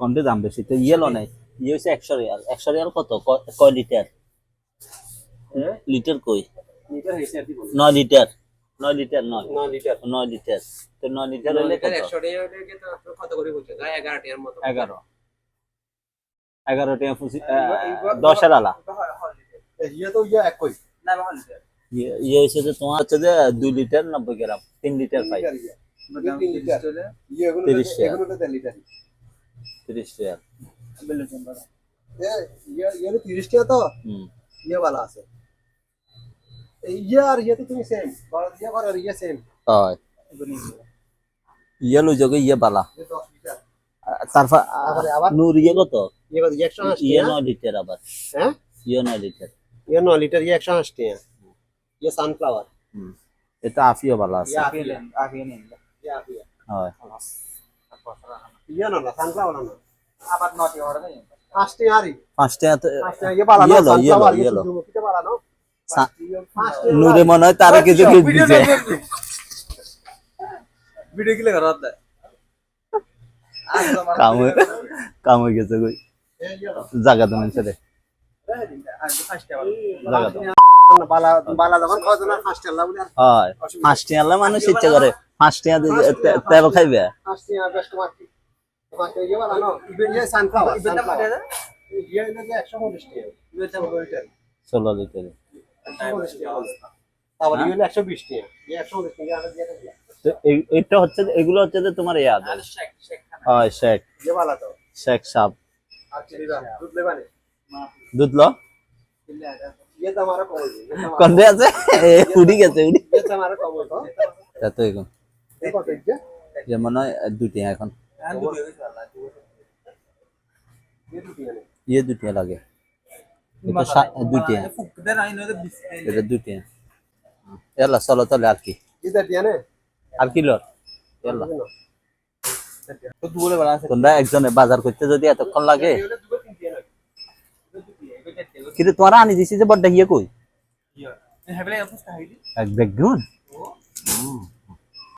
কোনটা দাম বেশি তো ইয়েলো নাই ইয়ে হচ্ছে 100 রিয়াল কত কয় লিটার লিটার কই লিটার হইছে আর কি বল 9 লিটার 9 লিটার 9 9 লিটার 9 লিটার তো 9 লিটার হলে লিটার কত 100 টাকা হলে তো কত করে বলছে গায় 11 টাকার মতো 11 টাকা ফুসি 10 এর আলা ইয়া তো ইয়া এক কই না বাবা লিটার ইয়ে হচ্ছে যে তোমার হচ্ছে যে 2 লিটার 90 গ্রাম 3 লিটার পাই 3 লিটার ইয়া এগুলো 10 লিটার 30 টাকা বেলে চন্দ্র ইয়া ইয়া 30 টাকা তো ইয়া वाला আছে ইয়া আর ইয়া তো তুমি সেম বড় ইয়া আর ইয়া সেম হয় ইয়ে লো জগে ইয়ে বালা 10 লিটার তারপর আবার নূর ইয়ে কত ইয়া 180 ইয়ে 9 লিটার আবার হ্যাঁ ইয়ে 9 লিটার ইয়া 9 লিটার ইয়া 180 টাকা ইয়া সানফ্লাওয়ার এটা আফিও বালা আছে আফিয়া নেন ইয়া আফিয়া হয় ইয়া না সানফ্লাওয়ার না আবার 9 টাকা অর্ডার দেন 5 টাকা আরি 5 টাকা তো ইয়া বালা না সানফ্লাওয়ার ইয়ে সূর্যমুখীতে বালা না নূরে মনে হয় তারে কিছু গিফট দিছে ভিডিও কিলে করাত দে কাম হয়ে গেছে কই জায়গা তো মানুষে দে জায়গা তো বালা বালা যখন খাওয়া না 5 টাকা বলে হয় 5 টাকা আলা মানুষ ইচ্ছা করে 5 টাকা তেল খাইবে 5 টাকা বেস্ট মার্কেট তোমাকে ইয়া বালা না ইয়া সানফ্লাওয়ার ইয়া ইয়া 150 টাকা ইয়া 16 লিটার আবার ইয়া 120 টাকা ইয়া 150 টাকা আর দিয়ে দেন তো এটা হচ্ছে এগুলো হচ্ছে যে তোমার ইয়াদ হয় শেক ইয়া বালা তো শেক সাপ আচ্ছা দিবা দুধ লেবানে দুধ লো ये तो हमारा कॉल है কোন রে আছে উড়ি গেছে উড়ি ये तो हमारा कॉल है এত এখন देखो देखिए যেমন হয় দুটি এখন ये तो दिया ইয়ে দুটি লাগে এটা দুটি এটা দুটি এলা চলো তাহলে আর কি इधर दिया ने আর কি লর এলা तो दूर बड़ा से তোমরা একজনে বাজার করতে যদি এতক্ষণ লাগে কিন্তু তোমরা আনি দিছি যে বড় ইয়ে কই ये हेबले आपस का है এক ব্যাগ গুণ